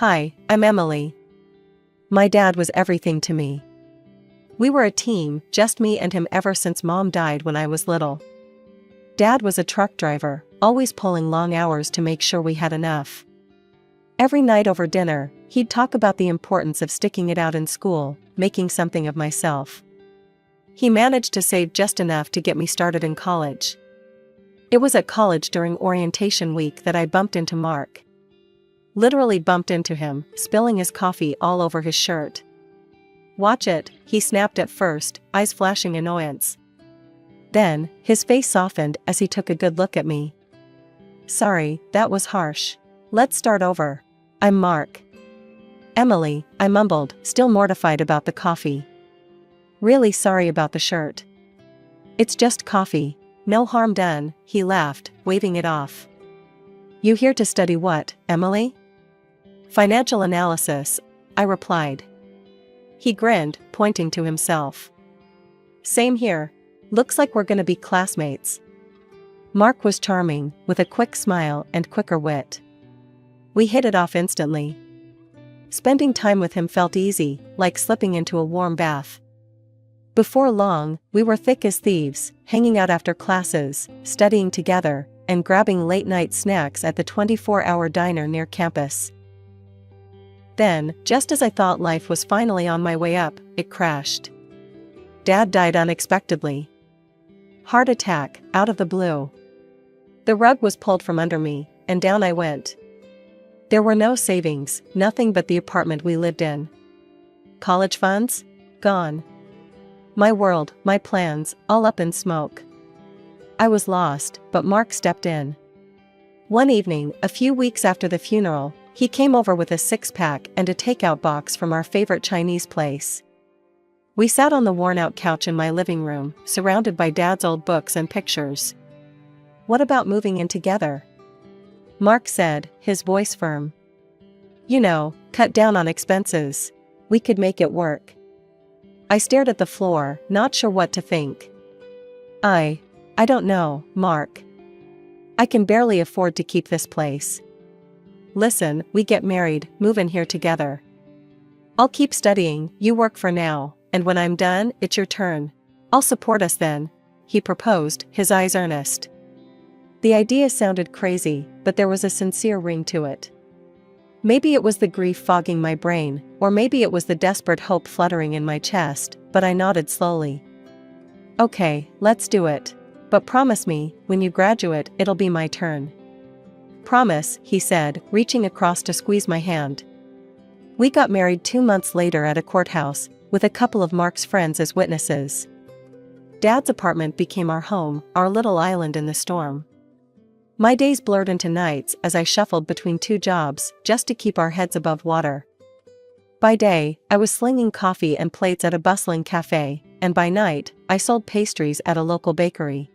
Hi, I'm Emily. My dad was everything to me. We were a team, just me and him ever since Mom died when I was little. Dad was a truck driver, always pulling long hours to make sure we had enough. Every night over dinner, he'd talk about the importance of sticking it out in school, making something of myself. He managed to save just enough to get me started in college. It was at college during orientation week that I bumped into Mark. Literally bumped into him, spilling his coffee all over his shirt. "Watch it," he snapped at first, eyes flashing annoyance. Then, his face softened as he took a good look at me. "Sorry, that was harsh. Let's start over. I'm Mark." "Emily," I mumbled, still mortified about the coffee. "Really sorry about the shirt." "It's just coffee. No harm done," he laughed, waving it off. "You here to study what, Emily?" "Financial analysis," I replied. He grinned, pointing to himself. "Same here. Looks like we're gonna be classmates." Mark was charming, with a quick smile and quicker wit. We hit it off instantly. Spending time with him felt easy, like slipping into a warm bath. Before long, we were thick as thieves, hanging out after classes, studying together, and grabbing late-night snacks at the 24-hour diner near campus. Then, just as I thought life was finally on my way up, it crashed. Dad died unexpectedly. Heart attack, out of the blue. The rug was pulled from under me, and down I went. There were no savings, nothing but the apartment we lived in. College funds? Gone. My world, my plans, all up in smoke. I was lost, but Mark stepped in. One evening, a few weeks after the funeral, he came over with a six-pack and a takeout box from our favorite Chinese place. We sat on the worn-out couch in my living room, surrounded by Dad's old books and pictures. "What about moving in together?" Mark said, his voice firm. "You know, cut down on expenses. We could make it work." I stared at the floor, not sure what to think. I don't know, Mark. I can barely afford to keep this place. Listen, we get married, move in here together. I'll keep studying, you work for now, and when I'm done, it's your turn. I'll support us then," he proposed, his eyes earnest. The idea sounded crazy, but there was a sincere ring to it. Maybe it was the grief fogging my brain, or maybe it was the desperate hope fluttering in my chest, but I nodded slowly. "Okay, let's do it. But promise me, when you graduate, it'll be my turn." "Promise," he said, reaching across to squeeze my hand. We got married 2 months later at a courthouse, with a couple of Mark's friends as witnesses. Dad's apartment became our home, our little island in the storm. My days blurred into nights as I shuffled between 2 jobs, just to keep our heads above water. By day, I was slinging coffee and plates at a bustling cafe, and by night, I sold pastries at a local bakery.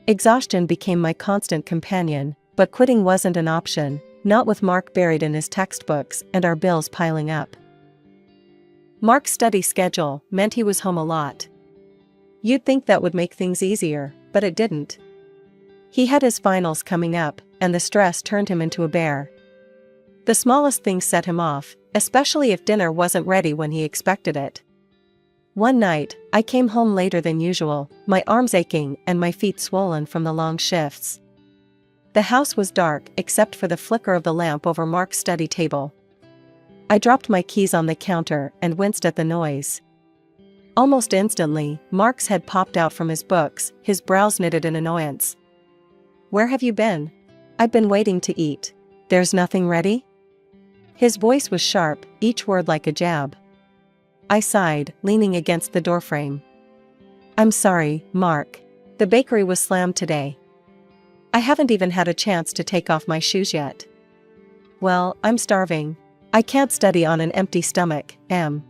Exhaustion became my constant companion, but quitting wasn't an option, not with Mark buried in his textbooks and our bills piling up. Mark's study schedule meant he was home a lot. You'd think that would make things easier, but it didn't. He had his finals coming up, and the stress turned him into a bear. The smallest thing set him off, especially if dinner wasn't ready when he expected it. One night, I came home later than usual, my arms aching and my feet swollen from the long shifts. The house was dark except for the flicker of the lamp over Mark's study table. I dropped my keys on the counter and winced at the noise. Almost instantly, Mark's head popped out from his books, his brows knitted in annoyance. "Where have you been?" "I've been waiting to eat. There's nothing ready?" His voice was sharp, each word like a jab. I sighed, leaning against the doorframe. "I'm sorry, Mark. The bakery was slammed today. I haven't even had a chance to take off my shoes yet." "Well, I'm starving. I can't study on an empty stomach, Em."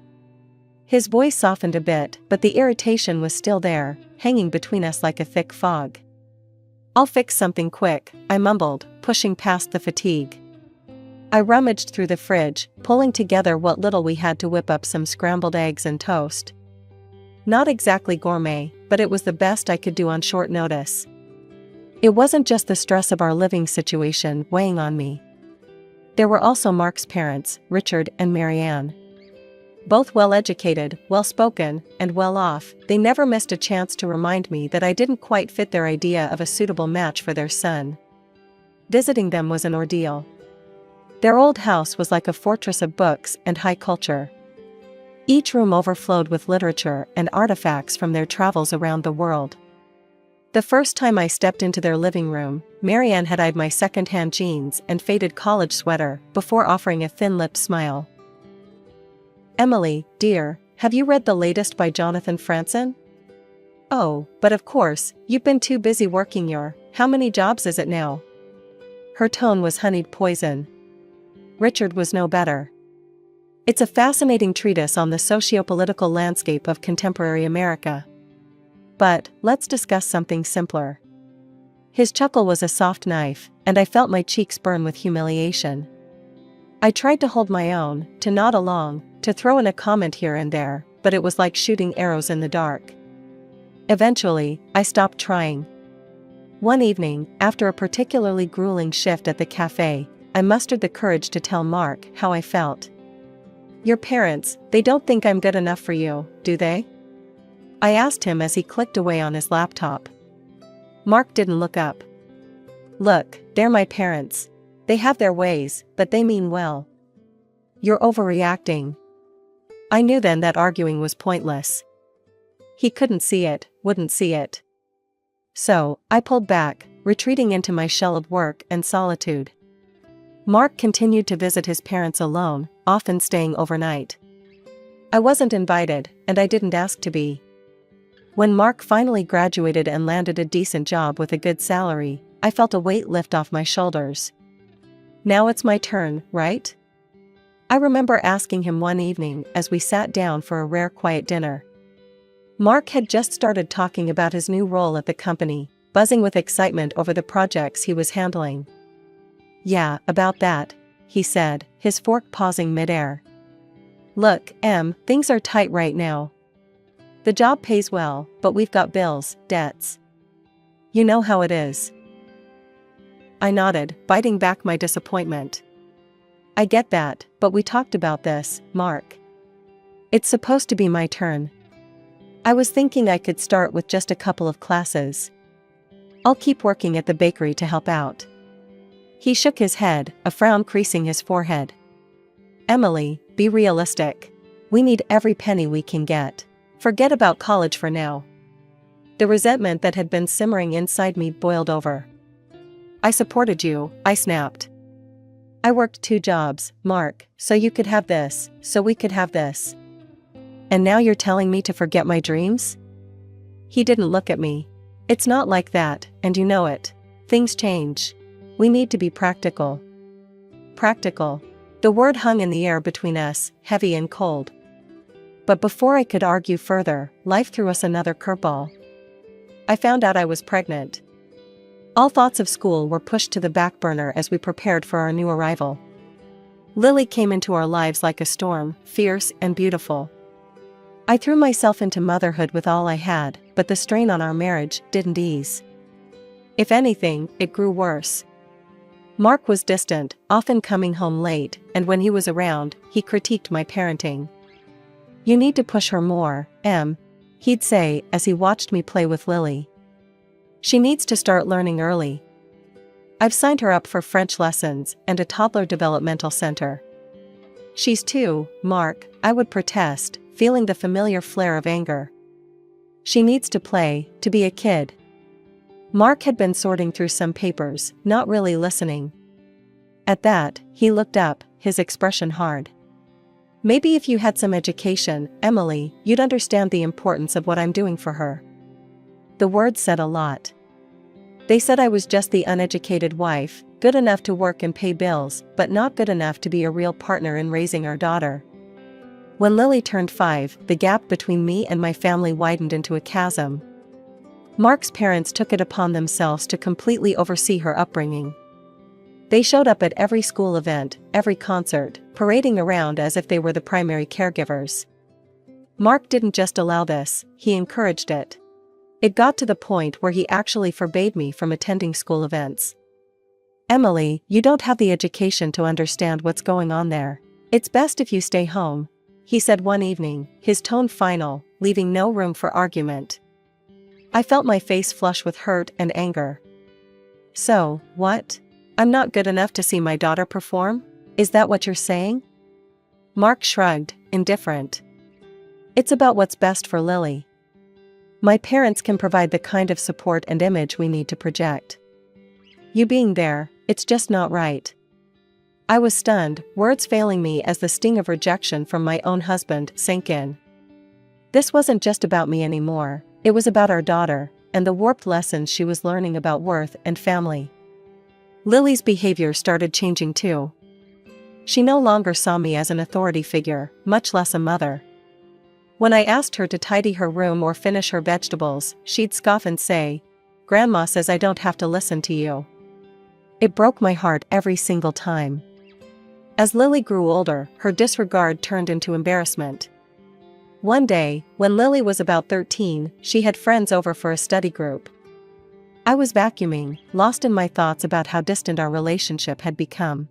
His voice softened a bit, but the irritation was still there, hanging between us like a thick fog. "I'll fix something quick," I mumbled, pushing past the fatigue. I rummaged through the fridge, pulling together what little we had to whip up some scrambled eggs and toast. Not exactly gourmet, but it was the best I could do on short notice. It wasn't just the stress of our living situation weighing on me. There were also Mark's parents, Richard and Marianne. Both well-educated, well-spoken, and well-off, they never missed a chance to remind me that I didn't quite fit their idea of a suitable match for their son. Visiting them was an ordeal. Their old house was like a fortress of books and high culture. Each room overflowed with literature and artifacts from their travels around the world. The first time I stepped into their living room, Marianne had eyed my second-hand jeans and faded college sweater before offering a thin-lipped smile. "Emily, dear, have you read the latest by Jonathan Franzen?" "Oh, but of course, you've been too busy working your, how many jobs is it now?" Her tone was honeyed poison. Richard was no better. "It's a fascinating treatise on the socio-political landscape of contemporary America. But, let's discuss something simpler." His chuckle was a soft knife, and I felt my cheeks burn with humiliation. I tried to hold my own, to nod along, to throw in a comment here and there, but it was like shooting arrows in the dark. Eventually, I stopped trying. One evening, after a particularly grueling shift at the cafe, I mustered the courage to tell Mark how I felt. "Your parents, they don't think I'm good enough for you, do they?" I asked him as he clicked away on his laptop. Mark didn't look up. "Look, they're my parents. They have their ways, but they mean well." "You're overreacting." I knew then that arguing was pointless. He couldn't see it, wouldn't see it. So, I pulled back, retreating into my shell of work and solitude. Mark continued to visit his parents alone, often staying overnight. I wasn't invited, and I didn't ask to be. When Mark finally graduated and landed a decent job with a good salary, I felt a weight lift off my shoulders. Now it's my turn, right? I remember asking him one evening as we sat down for a rare quiet dinner. Mark had just started talking about his new role at the company, buzzing with excitement over the projects he was handling. "Yeah, about that," he said, his fork pausing midair. "Look, Em, things are tight right now. The job pays well, but we've got bills, debts. You know how it is." I nodded, biting back my disappointment. "I get that, but we talked about this, Mark. It's supposed to be my turn. I was thinking I could start with just a couple of classes. I'll keep working at the bakery to help out." He shook his head, a frown creasing his forehead. "Emily, be realistic. We need every penny we can get. Forget about college for now." The resentment that had been simmering inside me boiled over. "I supported you," I snapped. "I worked 2 jobs, Mark, so you could have this, so we could have this. And now you're telling me to forget my dreams?" He didn't look at me. "It's not like that, and you know it. Things change. We need to be practical." Practical. The word hung in the air between us, heavy and cold. But before I could argue further, life threw us another curveball. I found out I was pregnant. All thoughts of school were pushed to the back burner as we prepared for our new arrival. Lily came into our lives like a storm, fierce and beautiful. I threw myself into motherhood with all I had, but the strain on our marriage didn't ease. If anything, it grew worse. Mark was distant, often coming home late, and when he was around, he critiqued my parenting. "You need to push her more, Em," he'd say as he watched me play with Lily. "She needs to start learning early. I've signed her up for French lessons and a toddler developmental center." "She's 2, Mark," I would protest, feeling the familiar flare of anger. "She needs to play, to be a kid." Mark had been sorting through some papers, not really listening. At that, he looked up, his expression hard. "Maybe if you had some education, Emily, you'd understand the importance of what I'm doing for her." The words said a lot. They said I was just the uneducated wife, good enough to work and pay bills, but not good enough to be a real partner in raising our daughter. When Lily turned 5, the gap between me and my family widened into a chasm. Mark's parents took it upon themselves to completely oversee her upbringing. They showed up at every school event, every concert, parading around as if they were the primary caregivers. Mark didn't just allow this, he encouraged it. It got to the point where he actually forbade me from attending school events. Emily, you don't have the education to understand what's going on there. It's best if you stay home, he said one evening, his tone final, leaving no room for argument. I felt my face flush with hurt and anger. So, what? I'm not good enough to see my daughter perform? Is that what you're saying? Mark shrugged, indifferent. It's about what's best for Lily. My parents can provide the kind of support and image we need to project. You being there, it's just not right. I was stunned, words failing me as the sting of rejection from my own husband sank in. This wasn't just about me anymore, it was about our daughter, and the warped lessons she was learning about worth and family. Lily's behavior started changing too. She no longer saw me as an authority figure, much less a mother. When I asked her to tidy her room or finish her vegetables, she'd scoff and say, "Grandma says I don't have to listen to you." It broke my heart every single time. As Lily grew older, her disregard turned into embarrassment. One day, when Lily was about 13, she had friends over for a study group. I was vacuuming, lost in my thoughts about how distant our relationship had become.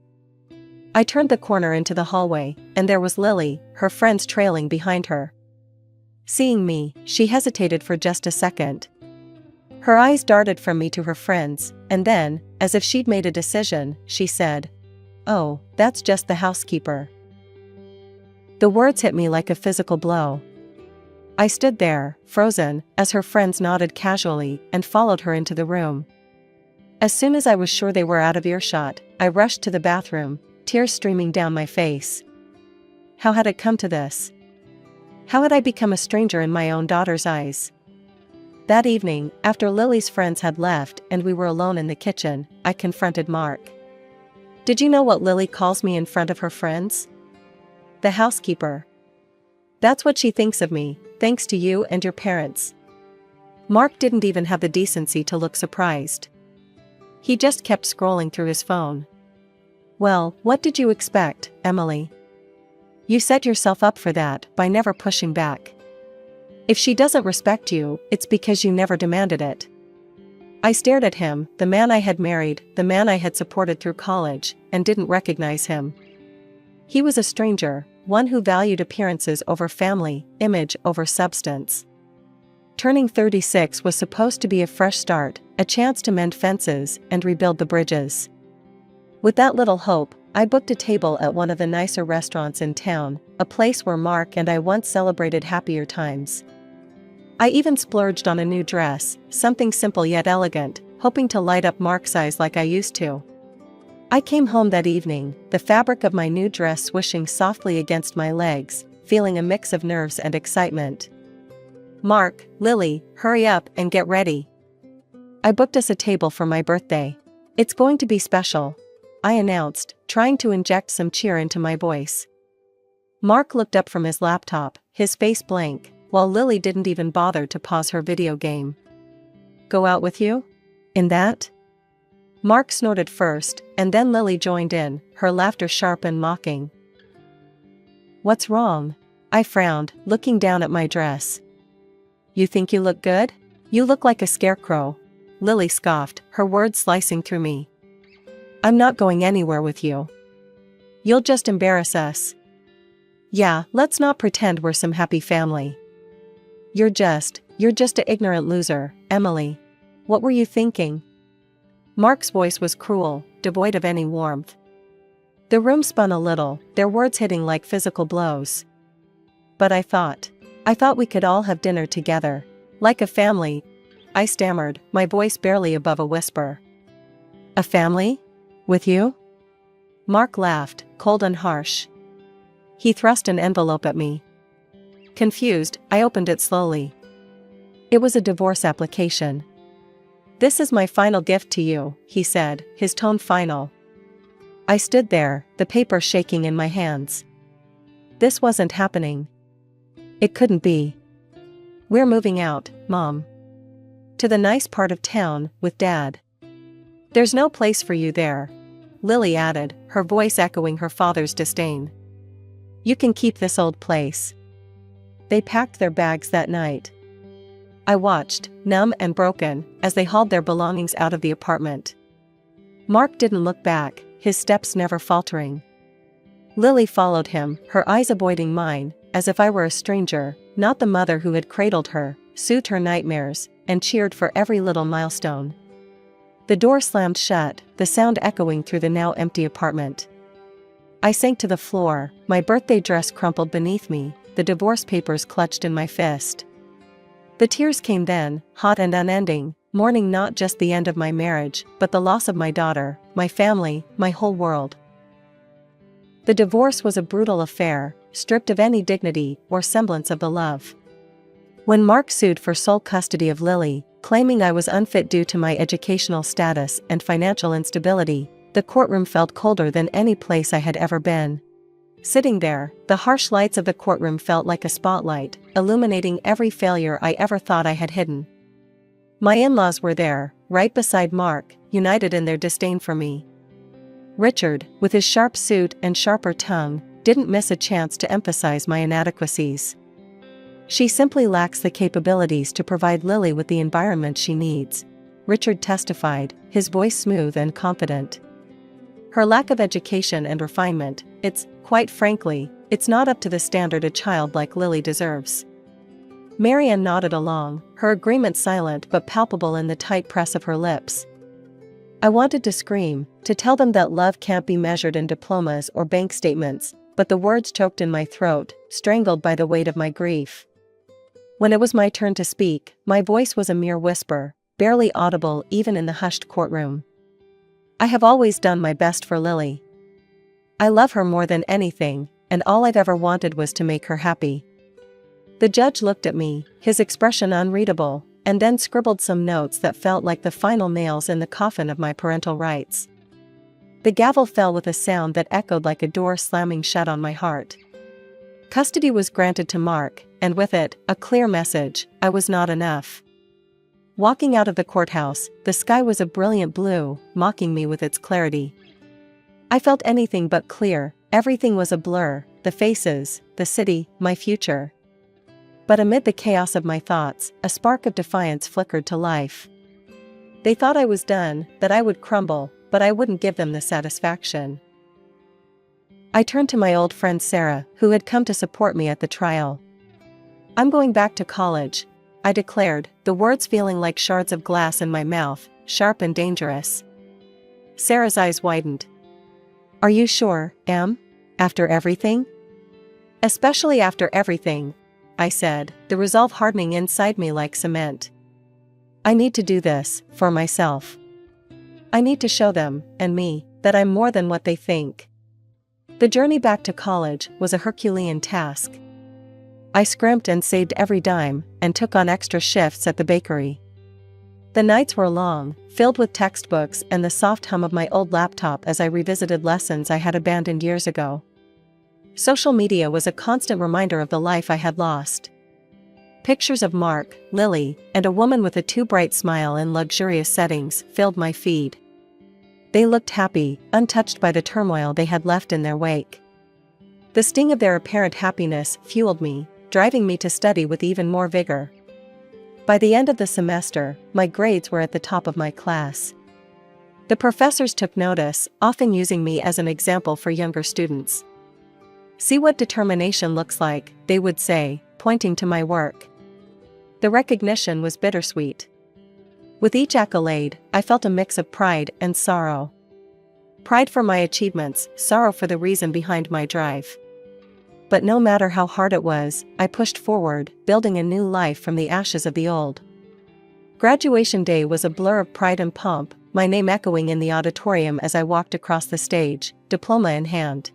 I turned the corner into the hallway, and there was Lily, her friends trailing behind her. Seeing me, she hesitated for just a second. Her eyes darted from me to her friends, and then, as if she'd made a decision, she said, "Oh, that's just the housekeeper." The words hit me like a physical blow. I stood there, frozen, as her friends nodded casually and followed her into the room. As soon as I was sure they were out of earshot, I rushed to the bathroom, tears streaming down my face. How had it come to this? How had I become a stranger in my own daughter's eyes? That evening, after Lily's friends had left and we were alone in the kitchen, I confronted Mark. "Did you know what Lily calls me in front of her friends? The housekeeper. That's what she thinks of me, thanks to you and your parents." Mark didn't even have the decency to look surprised. He just kept scrolling through his phone. "Well, what did you expect, Emily? You set yourself up for that by never pushing back. If she doesn't respect you, it's because you never demanded it." I stared at him, the man I had married, the man I had supported through college, and didn't recognize him. He was a stranger, one who valued appearances over family, image over substance. Turning 36 was supposed to be a fresh start, a chance to mend fences and rebuild the bridges. With that little hope, I booked a table at one of the nicer restaurants in town, a place where Mark and I once celebrated happier times. I even splurged on a new dress, something simple yet elegant, hoping to light up Mark's eyes like I used to. I came home that evening, the fabric of my new dress swishing softly against my legs, feeling a mix of nerves and excitement. "Mark, Lily, hurry up and get ready. I booked us a table for my birthday. It's going to be special," I announced, trying to inject some cheer into my voice. Mark looked up from his laptop, his face blank, while Lily didn't even bother to pause her video game. "Go out with you? In that?" Mark snorted first, and then Lily joined in, her laughter sharp and mocking. "What's wrong?" I frowned, looking down at my dress. "You think you look good? You look like a scarecrow," Lily scoffed, her words slicing through me. "I'm not going anywhere with you. You'll just embarrass us. Yeah, let's not pretend we're some happy family. You're just an ignorant loser, Emily. What were you thinking?" Mark's voice was cruel, devoid of any warmth. The room spun a little, their words hitting like physical blows. "But I thought we could all have dinner together, like a family," I stammered, my voice barely above a whisper. "A family? With you?" Mark laughed, cold and harsh. He thrust an envelope at me. Confused, I opened it slowly. It was a divorce application. "This is my final gift to you," he said, his tone final. I stood there, the paper shaking in my hands. This wasn't happening. It couldn't be. "We're moving out, Mom. To the nice part of town, with Dad." "There's no place for you there," Lily added, her voice echoing her father's disdain. "You can keep this old place." They packed their bags that night. I watched, numb and broken, as they hauled their belongings out of the apartment. Mark didn't look back, his steps never faltering. Lily followed him, her eyes avoiding mine, as if I were a stranger, not the mother who had cradled her, soothed her nightmares, and cheered for every little milestone. The door slammed shut, the sound echoing through the now empty apartment. I sank to the floor, my birthday dress crumpled beneath me, the divorce papers clutched in my fist. The tears came then, hot and unending, mourning not just the end of my marriage, but the loss of my daughter, my family, my whole world. The divorce was a brutal affair, stripped of any dignity or semblance of the love. When Mark sued for sole custody of Lily, claiming I was unfit due to my educational status and financial instability, the courtroom felt colder than any place I had ever been. Sitting there, the harsh lights of the courtroom felt like a spotlight, illuminating every failure I ever thought I had hidden. My in-laws were there, right beside Mark, united in their disdain for me. Richard, with his sharp suit and sharper tongue, didn't miss a chance to emphasize my inadequacies. She simply lacks the capabilities to provide Lily with the environment she needs, Richard testified, his voice smooth and confident. Her lack of education and refinement, quite frankly, it's not up to the standard a child like Lily deserves. Marianne nodded along, her agreement silent but palpable in the tight press of her lips. I wanted to scream, to tell them that love can't be measured in diplomas or bank statements, but the words choked in my throat, strangled by the weight of my grief. When it was my turn to speak, my voice was a mere whisper, barely audible even in the hushed courtroom. I have always done my best for Lily. I love her more than anything, and all I've ever wanted was to make her happy. The judge looked at me, his expression unreadable, and then scribbled some notes that felt like the final nails in the coffin of my parental rights. The gavel fell with a sound that echoed like a door slamming shut on my heart. Custody was granted to Mark, and with it, a clear message: I was not enough. Walking out of the courthouse, the sky was a brilliant blue, mocking me with its clarity. I felt anything but clear, everything was a blur, the faces, the city, my future. But amid the chaos of my thoughts, a spark of defiance flickered to life. They thought I was done, that I would crumble, but I wouldn't give them the satisfaction. I turned to my old friend Sarah, who had come to support me at the trial. I'm going back to college, I declared, the words feeling like shards of glass in my mouth, sharp and dangerous. Sarah's eyes widened. Are you sure, Em? After everything? Especially after everything, I said, the resolve hardening inside me like cement. I need to do this, for myself. I need to show them, and me, that I'm more than what they think. The journey back to college was a Herculean task. I scrimped and saved every dime, and took on extra shifts at the bakery. The nights were long, filled with textbooks and the soft hum of my old laptop as I revisited lessons I had abandoned years ago. Social media was a constant reminder of the life I had lost. Pictures of Mark, Lily, and a woman with a too bright smile in luxurious settings filled my feed. They looked happy, untouched by the turmoil they had left in their wake. The sting of their apparent happiness fueled me, driving me to study with even more vigor. By the end of the semester, my grades were at the top of my class. The professors took notice, often using me as an example for younger students. See what determination looks like, they would say, pointing to my work. The recognition was bittersweet. With each accolade, I felt a mix of pride and sorrow. Pride for my achievements, sorrow for the reason behind my drive. But no matter how hard it was, I pushed forward, building a new life from the ashes of the old. Graduation day was a blur of pride and pomp, my name echoing in the auditorium as I walked across the stage, diploma in hand.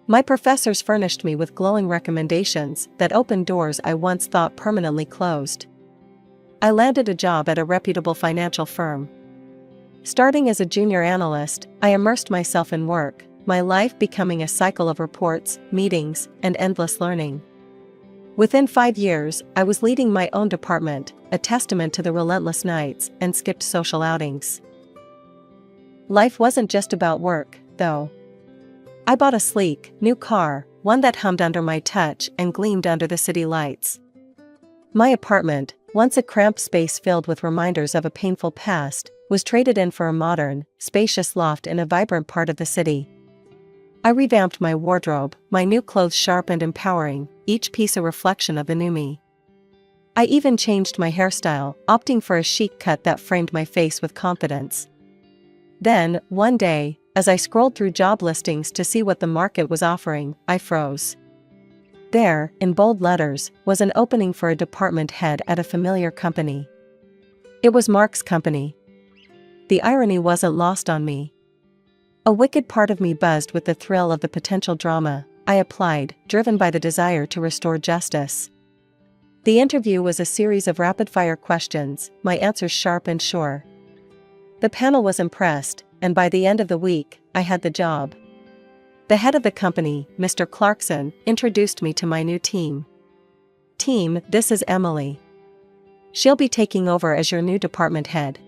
My professors furnished me with glowing recommendations that opened doors I once thought permanently closed. I landed a job at a reputable financial firm. Starting as a junior analyst, I immersed myself in work, my life becoming a cycle of reports, meetings, and endless learning. Within 5 years, I was leading my own department, a testament to the relentless nights and skipped social outings. Life wasn't just about work, though. I bought a sleek, new car, one that hummed under my touch and gleamed under the city lights. My apartment, once a cramped space filled with reminders of a painful past, was traded in for a modern, spacious loft in a vibrant part of the city. I revamped my wardrobe, my new clothes sharp and empowering, each piece a reflection of the new me. I even changed my hairstyle, opting for a chic cut that framed my face with confidence. Then, one day, as I scrolled through job listings to see what the market was offering, I froze. There, in bold letters, was an opening for a department head at a familiar company. It was Mark's company. The irony wasn't lost on me. A wicked part of me buzzed with the thrill of the potential drama. I applied, driven by the desire to restore justice. The interview was a series of rapid-fire questions, my answers sharp and sure. The panel was impressed, and by the end of the week, I had the job. The head of the company, Mr. Clarkson, introduced me to my new team. Team, this is Emily. She'll be taking over as your new department head.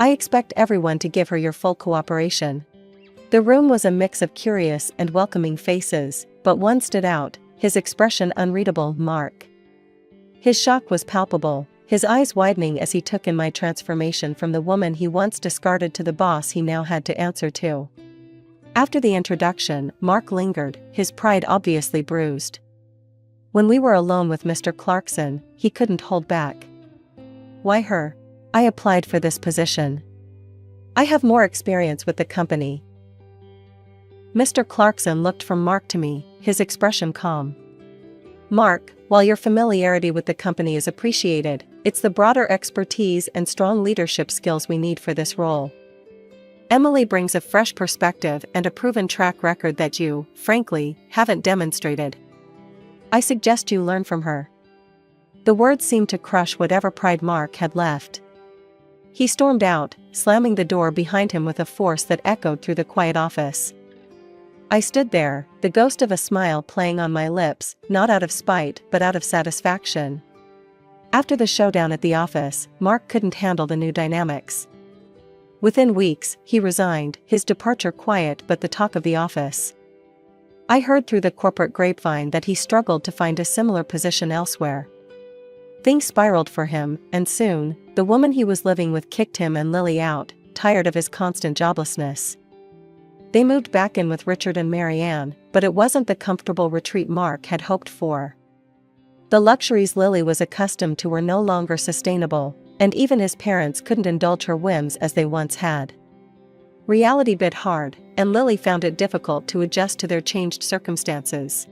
I expect everyone to give her your full cooperation. The room was a mix of curious and welcoming faces, but one stood out, his expression unreadable, Mark. His shock was palpable, his eyes widening as he took in my transformation from the woman he once discarded to the boss he now had to answer to. After the introduction, Mark lingered, his pride obviously bruised. When we were alone with Mr. Clarkson, he couldn't hold back. Why her? I applied for this position. I have more experience with the company. Mr. Clarkson looked from Mark to me, his expression calm. Mark, while your familiarity with the company is appreciated, it's the broader expertise and strong leadership skills we need for this role. Emily brings a fresh perspective and a proven track record that you, frankly, haven't demonstrated. I suggest you learn from her. The words seemed to crush whatever pride Mark had left. He stormed out, slamming the door behind him with a force that echoed through the quiet office. I stood there, the ghost of a smile playing on my lips, not out of spite but out of satisfaction. After the showdown at the office, Mark couldn't handle the new dynamics. Within weeks, he resigned, his departure quiet but the talk of the office. I heard through the corporate grapevine that he struggled to find a similar position elsewhere. Things spiraled for him, and soon, the woman he was living with kicked him and Lily out, tired of his constant joblessness. They moved back in with Richard and Marianne, but it wasn't the comfortable retreat Mark had hoped for. The luxuries Lily was accustomed to were no longer sustainable, and even his parents couldn't indulge her whims as they once had. Reality bit hard, and Lily found it difficult to adjust to their changed circumstances.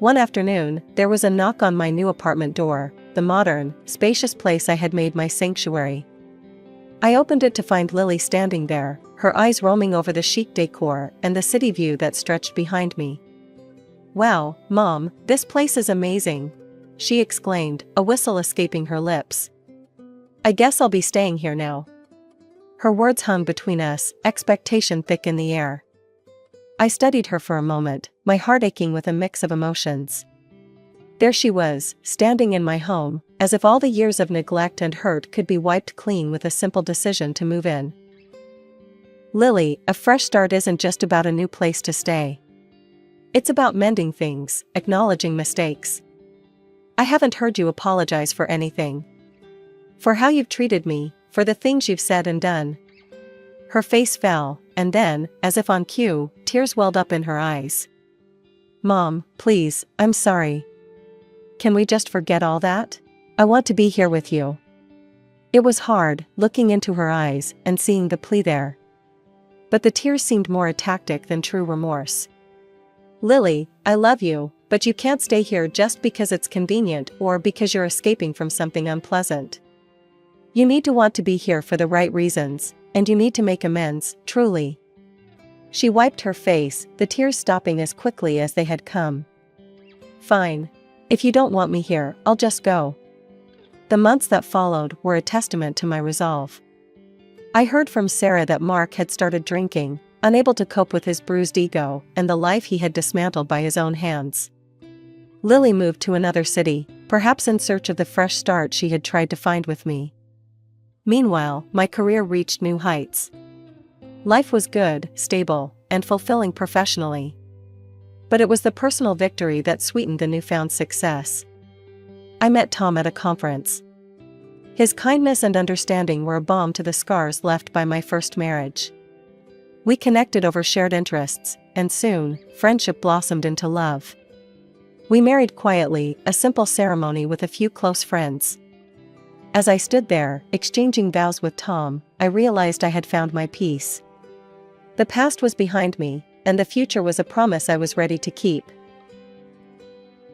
One afternoon, there was a knock on my new apartment door, the modern, spacious place I had made my sanctuary. I opened it to find Lily standing there, her eyes roaming over the chic decor and the city view that stretched behind me. "Wow, Mom, this place is amazing," she exclaimed, a whistle escaping her lips. "I guess I'll be staying here now." Her words hung between us, expectation thick in the air. I studied her for a moment, my heart aching with a mix of emotions. There she was, standing in my home, as if all the years of neglect and hurt could be wiped clean with a simple decision to move in. "Lily, a fresh start isn't just about a new place to stay. It's about mending things, acknowledging mistakes. I haven't heard you apologize for anything. For how you've treated me, for the things you've said and done." Her face fell, and then, as if on cue, tears welled up in her eyes. "Mom, please, I'm sorry. Can we just forget all that? I want to be here with you." It was hard, looking into her eyes and seeing the plea there. But the tears seemed more a tactic than true remorse. "Lily, I love you, but you can't stay here just because it's convenient or because you're escaping from something unpleasant. You need to want to be here for the right reasons, and you need to make amends, truly." She wiped her face, the tears stopping as quickly as they had come. "Fine. If you don't want me here, I'll just go." The months that followed were a testament to my resolve. I heard from Sarah that Mark had started drinking, unable to cope with his bruised ego and the life he had dismantled by his own hands. Lily moved to another city, perhaps in search of the fresh start she had tried to find with me. Meanwhile, my career reached new heights. Life was good, stable, and fulfilling professionally. But it was the personal victory that sweetened the newfound success. I met Tom at a conference. His kindness and understanding were a balm to the scars left by my first marriage. We connected over shared interests, and soon, friendship blossomed into love. We married quietly, a simple ceremony with a few close friends. As I stood there, exchanging vows with Tom, I realized I had found my peace. The past was behind me, and the future was a promise I was ready to keep.